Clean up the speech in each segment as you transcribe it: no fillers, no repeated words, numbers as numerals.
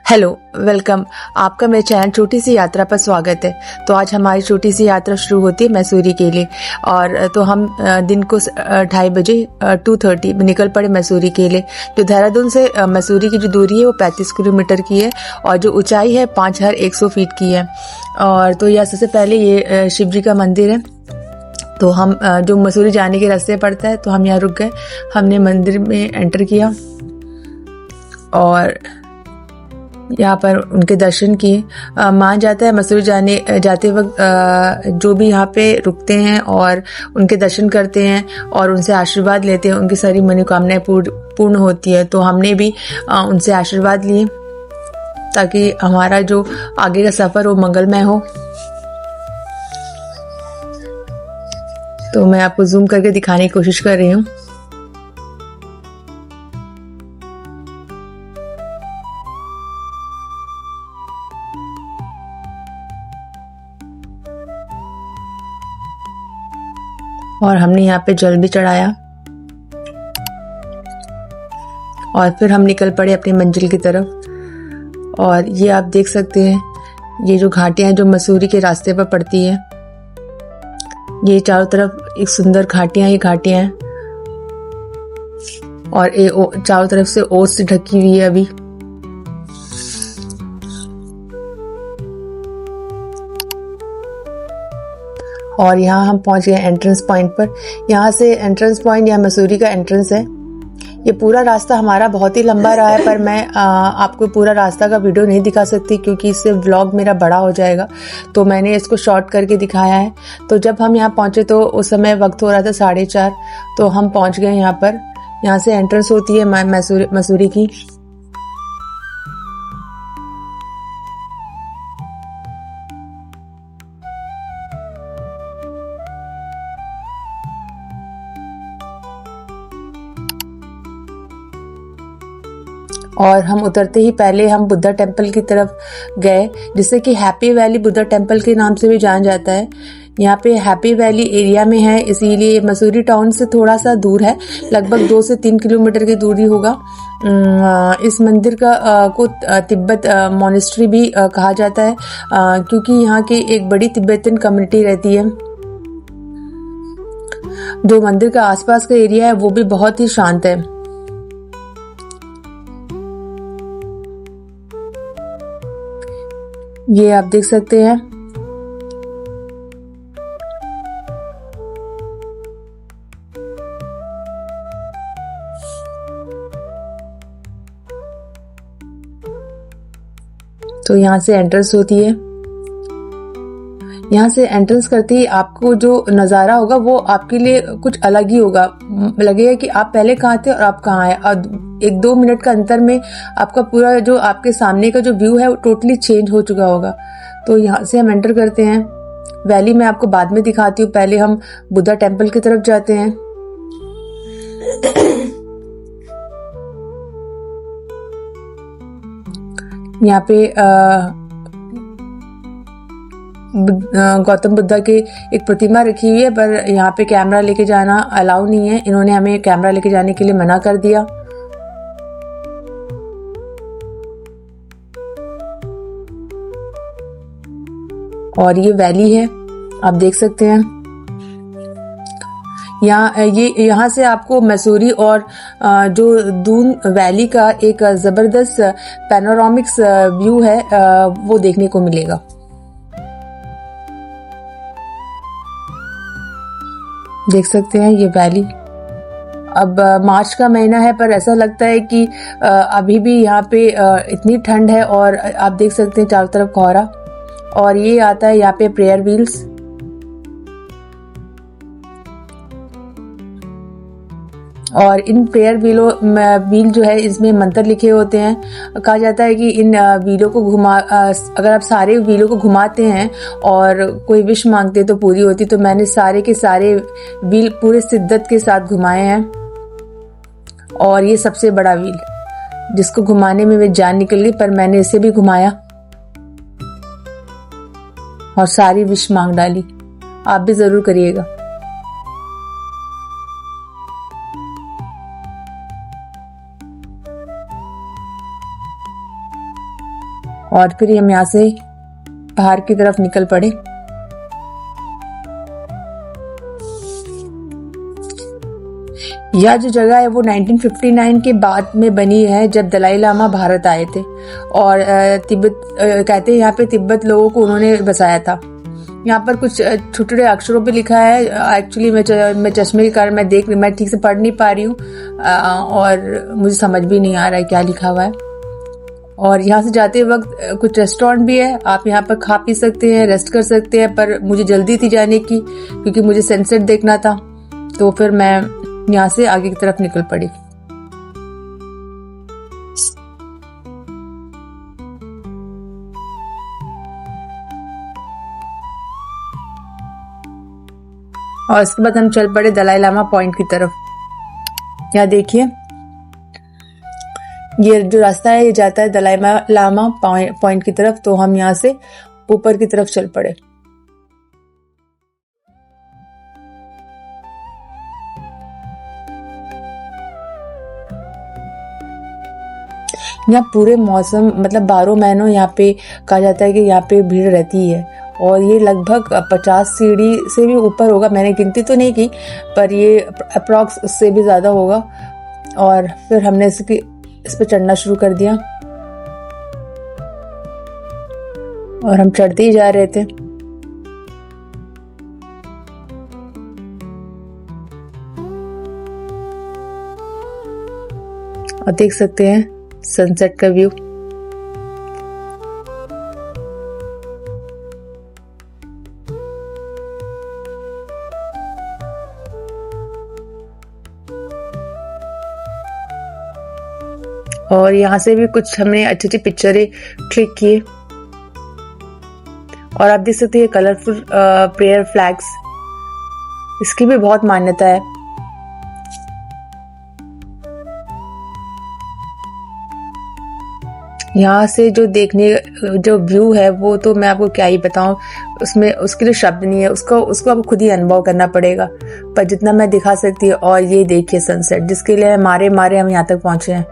Hello, welcome. आपका मेरे channel छोटी सी यात्रा पर स्वागत है। तो आज हमारी छोटी सी यात्रा शुरू होती है मैसूरी के लिए। और तो हम दिन को 2:30 बजे 2:30 में निकल पड़े मैसूरी के लिए। जो देहरादून से मैसूरी की जो दूरी है वो 35 किलोमीटर की है और जो ऊंचाई है 5100 फीट की है। और तो यह सबसे पहले ये शिव जी का मंदिर है। तो हम जो मैसूरी जाने के रास्ते पड़ता है तो हम यहाँ रुक गए। हमने मंदिर में एंटर किया और यहाँ पर उनके दर्शन किए। माना जाता है मैसूरी जाते वक्त जो भी यहाँ पे रुकते हैं और उनके दर्शन करते हैं और उनसे आशीर्वाद लेते हैं, उनकी सारी मनोकामनाएं पूर्ण होती है। तो हमने भी उनसे आशीर्वाद लिए ताकि हमारा जो आगे का सफ़र वो मंगलमय हो। तो मैं आपको जूम करके दिखाने की कोशिश कर रही हूँ। और हमने यहाँ पे जल भी चढ़ाया और फिर हम निकल पड़े अपनी मंजिल की तरफ। और ये आप देख सकते हैं, ये जो घाटियां हैं जो मैसूरी के रास्ते पर पड़ती है, ये चारों तरफ एक सुंदर घाटियां हैं और चारों तरफ से ओस से ढकी हुई है अभी। और यहाँ हम पहुंच गए एंट्रेंस पॉइंट पर। यहाँ से एंट्रेंस पॉइंट या मैसूरी का एंट्रेंस है। ये पूरा रास्ता हमारा बहुत ही लंबा रहा है, पर मैं आपको पूरा रास्ता का वीडियो नहीं दिखा सकती क्योंकि इससे व्लॉग मेरा बड़ा हो जाएगा। तो मैंने इसको शॉर्ट करके दिखाया है। तो जब हम यहाँ पहुँचे तो उस समय वक्त हो रहा था 4:30। तो हम पहुँच गए यहाँ पर। यहाँ से एंट्रेंस होती है मैसूरी की। और हम उतरते ही पहले हम बुद्धा टेम्पल की तरफ गए, जिसे कि हैप्पी वैली बुद्धा टेम्पल के नाम से भी जाना जाता है। यहाँ पे हैप्पी वैली एरिया में है, इसीलिए मैसूरी टाउन से थोड़ा सा दूर है, लगभग 2 से 3 किलोमीटर की दूरी होगा। इस मंदिर को तिब्बत मोनेस्ट्री भी कहा जाता है क्योंकि यहाँ की एक बड़ी तिब्बतन कम्युनिटी रहती है। जो मंदिर का आसपास का एरिया है वो भी बहुत ही शांत है। ये आप देख सकते हैं। तो यहाँ से एंट्रेंस होती है। यहाँ से एंट्रेंस करते ही आपको जो नज़ारा होगा वो आपके लिए कुछ अलग ही होगा। लगेगा कि आप पहले कहाँ थे और आप कहाँ आए, और 1-2 मिनट का अंतर में आपका पूरा जो आपके सामने का जो व्यू है वो टोटली चेंज हो चुका होगा। तो यहाँ से हम एंटर करते हैं। वैली मैं आपको बाद में दिखाती हूँ, पहले हम बुद्धा टेम्पल की तरफ जाते हैं। यहाँ पे गौतम बुद्धा की एक प्रतिमा रखी हुई है, पर यहाँ पे कैमरा लेके जाना अलाउ नहीं है। इन्होंने हमें कैमरा लेके जाने के लिए मना कर दिया। और ये वैली है, आप देख सकते हैं। यहाँ से आपको मैसूरी और जो दून वैली का एक जबरदस्त पैनोरामिक्स व्यू है वो देखने को मिलेगा। देख सकते हैं ये वैली। अब मार्च का महीना है, पर ऐसा लगता है कि अभी भी यहाँ पे इतनी ठंड है। और आप देख सकते हैं चारों तरफ कोहरा। और ये आता है यहाँ पे प्रेयर व्हील्स। और इन प्रेयर व्हील जो है इसमें मंत्र लिखे होते हैं। कहा जाता है कि इन व्हीलों को अगर आप सारे व्हीलों को घुमाते हैं और कोई विश मांगते हैं तो पूरी होती। तो मैंने सारे के सारे व्हील पूरे शिद्दत के साथ घुमाए हैं। और ये सबसे बड़ा व्हील जिसको घुमाने में मेरी जान निकल गई, पर मैंने इसे भी घुमाया और सारी विश मांग डाली। आप भी जरूर करिएगा। और फिर हम यहाँ से बाहर की तरफ निकल पड़े। यह जो जगह है वो 1959 के बाद में बनी है, जब दलाई लामा भारत आए थे और तिब्बत कहते हैं यहाँ पे तिब्बत लोगों को उन्होंने बसाया था। यहाँ पर कुछ छोटे छोटे अक्षरों पे लिखा है। एक्चुअली मैं चश्मे के कारण मैं ठीक से पढ़ नहीं पा रही हूँ और मुझे समझ भी नहीं आ रहा है क्या लिखा हुआ है। और यहाँ से जाते वक्त कुछ रेस्टोरेंट भी है, आप यहाँ पर खा पी सकते हैं, रेस्ट कर सकते हैं, पर मुझे जल्दी थी जाने की क्योंकि मुझे सनसेट देखना था, तो फिर मैं यहाँ से आगे की तरफ निकल पड़ी। और इसके बाद हम चल पड़े दलाई लामा पॉइंट की तरफ। यहाँ देखिए ये जो रास्ता है ये जाता है दलाई लामा पॉइंट की तरफ, तो हम यहाँ से ऊपर की तरफ चल पड़े। यहाँ पूरे मौसम मतलब 12 महीनों यहाँ पे कहा जाता है कि यहाँ पे भीड़ रहती है और ये लगभग 50 सीढ़ी से भी ऊपर होगा। मैंने गिनती तो नहीं की पर ये अप्रॉक्स उससे भी ज़्यादा होगा। और फिर हमने इस पर चढ़ना शुरू कर दिया और हम चढ़ते ही जा रहे थे। और देख सकते हैं सनसेट का व्यू। और यहाँ से भी कुछ हमने अच्छी अच्छी पिक्चरें क्लिक किए। और आप देख सकते हैं कलरफुल प्रेयर फ्लैग्स, इसकी भी बहुत मान्यता है। यहाँ से जो व्यू है वो तो मैं आपको क्या ही बताऊं, उसमें उसके लिए शब्द नहीं है, उसको आपको खुद ही अनुभव करना पड़ेगा, पर जितना मैं दिखा सकती हूँ। और ये देखिए सनसेट, जिसके लिए मारे हम यहाँ तक पहुंचे हैं।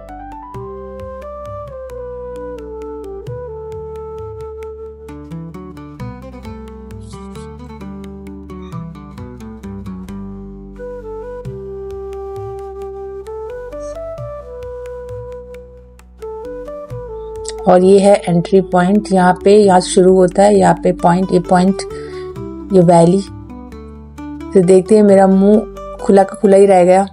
और ये है एंट्री पॉइंट। यहाँ शुरू होता है, यहाँ पे ये वैली। तो देखते हैं मेरा मुंह खुला का खुला ही रह गया।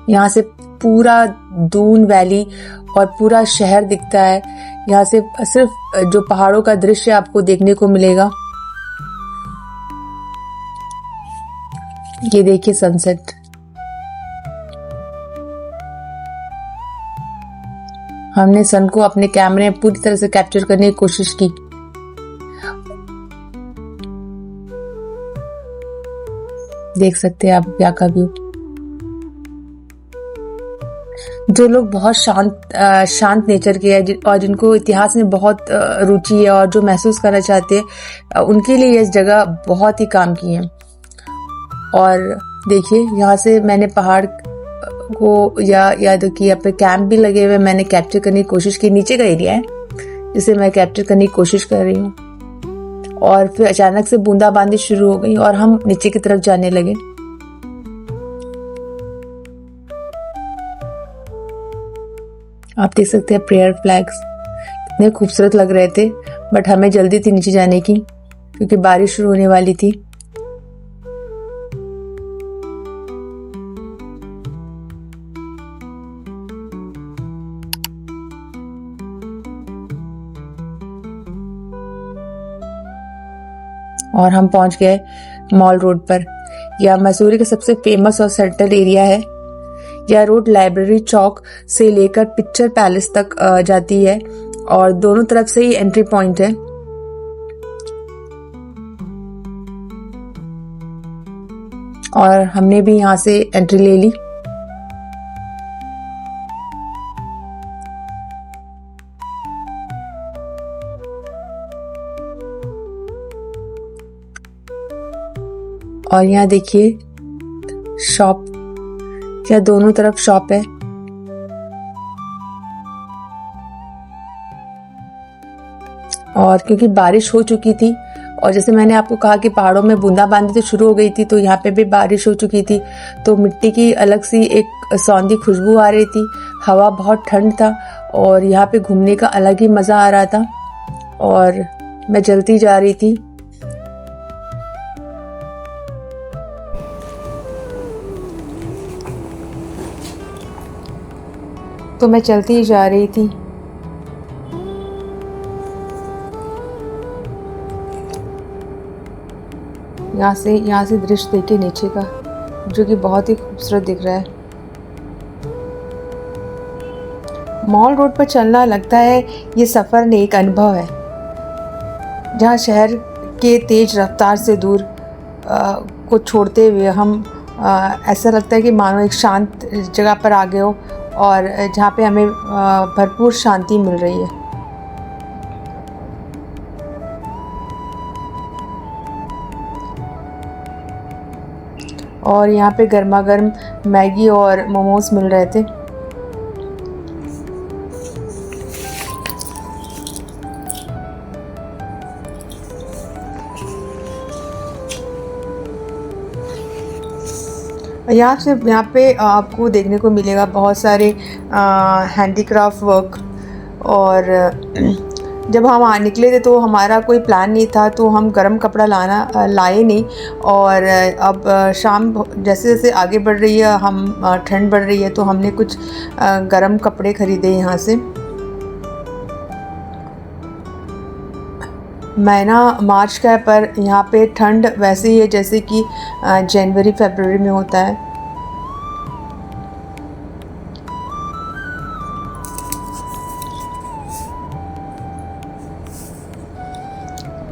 यहाँ से पूरा दून वैली और पूरा शहर दिखता है। यहाँ से सिर्फ जो पहाड़ों का दृश्य आपको देखने को मिलेगा। ये देखिए सनसेट। हमने सन को अपने कैमरे में पूरी तरह से कैप्चर करने की कोशिश की। देख सकते हैं आप यहाँ का व्यू। जो लोग बहुत शांत नेचर के हैं और जिनको इतिहास में बहुत रुचि है और जो महसूस करना चाहते हैं, उनके लिए इस जगह बहुत ही काम की है। और देखिए यहाँ से मैंने पहाड़ को या देखिए यहाँ पे कैंप भी लगे हुए, मैंने कैप्चर करने की कोशिश की। नीचे का एरिया है जिसे मैं कैप्चर करने की कोशिश कर रही हूँ। और फिर अचानक से बूंदाबांदी शुरू हो गई और हम नीचे की तरफ जाने लगे। आप देख सकते हैं प्रेयर फ्लैग्स कितने खूबसूरत लग रहे थे, बट हमें जल्दी थी नीचे जाने की क्योंकि बारिश शुरू होने वाली थी। और हम पहुंच गए मॉल रोड पर। यह मसूरी का सबसे फेमस और सेंट्रल एरिया है। यह रोड लाइब्रेरी चौक से लेकर पिक्चर पैलेस तक जाती है और दोनों तरफ से ही एंट्री पॉइंट है। और हमने भी यहाँ से एंट्री ले ली। और यहाँ देखिए शॉप, या दोनों तरफ शॉप है। और क्योंकि बारिश हो चुकी थी और जैसे मैंने आपको कहा कि पहाड़ों में बूंदाबांदी तो शुरू हो गई थी, तो यहाँ पे भी बारिश हो चुकी थी, तो मिट्टी की अलग सी एक सौंधी खुशबू आ रही थी। हवा बहुत ठंड था और यहाँ पे घूमने का अलग ही मज़ा आ रहा था और मैं चलती जा रही थी। तो मैं चलती ही जा रही थी। यहाँ से दृश्य देखिए नीचे का, जो कि बहुत ही खूबसूरत दिख रहा है। मॉल रोड पर चलना लगता है ये सफ़र ने एक अनुभव है, जहाँ शहर के तेज रफ्तार से दूर को छोड़ते हुए हम ऐसा लगता है कि मानो एक शांत जगह पर आ गए हो और जहाँ पे हमें भरपूर शांति मिल रही है। और यहाँ पे गर्मा गर्म मैगी और मोमोज मिल रहे थे। यहाँ पे आपको देखने को मिलेगा बहुत सारे हैंडीक्राफ्ट वर्क। और जब हम निकले थे तो हमारा कोई प्लान नहीं था, तो हम गर्म कपड़ा लाए नहीं। और अब शाम जैसे जैसे आगे बढ़ रही है, हम ठंड बढ़ रही है, तो हमने कुछ गर्म कपड़े ख़रीदे यहाँ से। महीना मार्च का है, पर यहाँ पे ठंड वैसे ही है जैसे कि जनवरी फरवरी में होता है।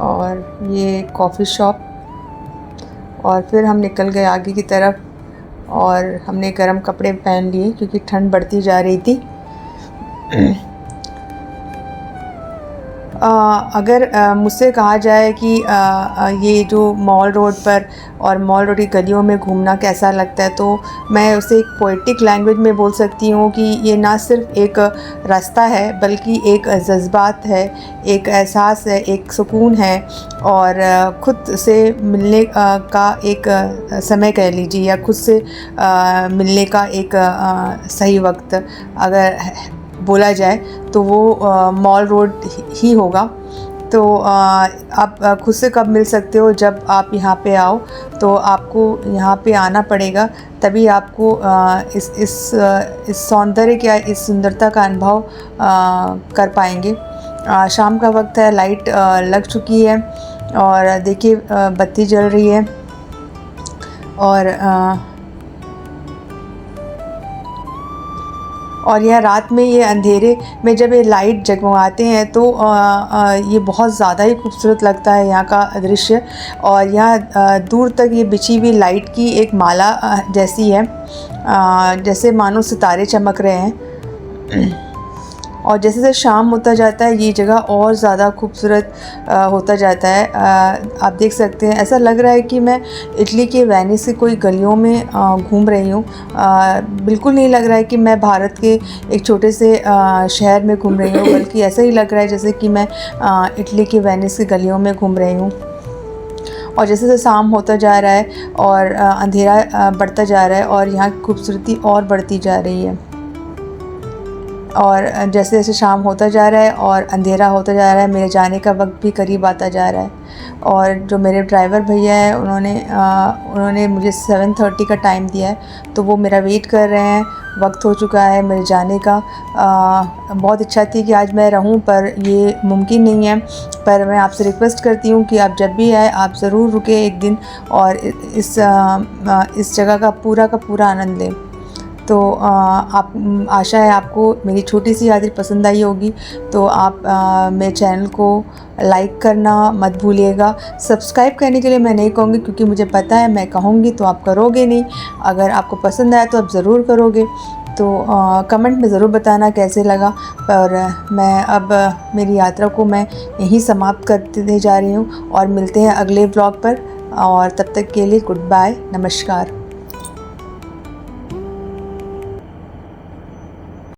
और ये कॉफ़ी शॉप, और फिर हम निकल गए आगे की तरफ और हमने गर्म कपड़े पहन लिए क्योंकि ठंड बढ़ती जा रही थी। अगर मुझसे कहा जाए कि ये जो मॉल रोड पर और मॉल रोड की गलियों में घूमना कैसा लगता है, तो मैं उसे एक पोएटिक लैंग्वेज में बोल सकती हूँ कि ये ना सिर्फ एक रास्ता है, बल्कि एक जज्बात है, एक एहसास है, एक सुकून है और खुद से मिलने का एक समय कह लीजिए, या खुद से मिलने का एक सही वक्त अगर बोला जाए तो वो मॉल रोड ही होगा। तो आप खुद से कब मिल सकते हो? जब आप यहाँ पे आओ, तो आपको यहाँ पे आना पड़ेगा, तभी आपको इस सौंदर्य का, इस सुंदरता का अनुभव कर पाएंगे। शाम का वक्त है, लाइट लग चुकी है और देखिए बत्ती जल रही है। और यह रात में, ये अंधेरे में जब ये लाइट जगमगाते हैं तो ये बहुत ज़्यादा ही खूबसूरत लगता है यहाँ का दृश्य। और यहाँ दूर तक ये बिछी हुई लाइट की एक माला जैसी है, जैसे मानो सितारे चमक रहे हैं। और जैसे जैसे शाम होता जाता है, ये जगह और ज़्यादा खूबसूरत होता जाता है। आप देख सकते हैं, ऐसा लग रहा है कि मैं इटली के वेनिस की कोई गलियों में घूम रही हूँ। बिल्कुल नहीं लग रहा है कि मैं भारत के एक छोटे से शहर में घूम रही हूँ, बल्कि ऐसा ही लग रहा है जैसे कि मैं इटली के वेनिस की गलियों में घूम रही हूँ। और जैसे जैसे शाम होता जा रहा है और अंधेरा बढ़ता जा रहा है और यहाँ की खूबसूरती और बढ़ती जा रही है। और जैसे जैसे शाम होता जा रहा है और अंधेरा होता जा रहा है, मेरे जाने का वक्त भी करीब आता जा रहा है। और जो मेरे ड्राइवर भैया हैं, उन्होंने मुझे 7:30 का टाइम दिया है, तो वो मेरा वेट कर रहे हैं। वक्त हो चुका है मेरे जाने का। बहुत इच्छा थी कि आज मैं रहूं, पर ये मुमकिन नहीं है। पर मैं आपसे रिक्वेस्ट करती हूं कि आप जब भी आए, आप ज़रूर रुके एक दिन और इस जगह का पूरा आनंद लें। तो आप आशा है आपको मेरी छोटी सी यादें पसंद आई होगी। तो आप मेरे चैनल को लाइक करना मत भूलिएगा। सब्सक्राइब करने के लिए मैं नहीं कहूँगी, क्योंकि मुझे पता है मैं कहूँगी तो आप करोगे नहीं। अगर आपको पसंद आया तो आप ज़रूर करोगे। तो कमेंट में ज़रूर बताना कैसे लगा। पर मैं अब मेरी यात्रा को मैं यहीं समाप्त करते जा रही हूँ और मिलते हैं अगले व्लॉग पर। और तब तक के लिए गुड बाय, नमस्कार।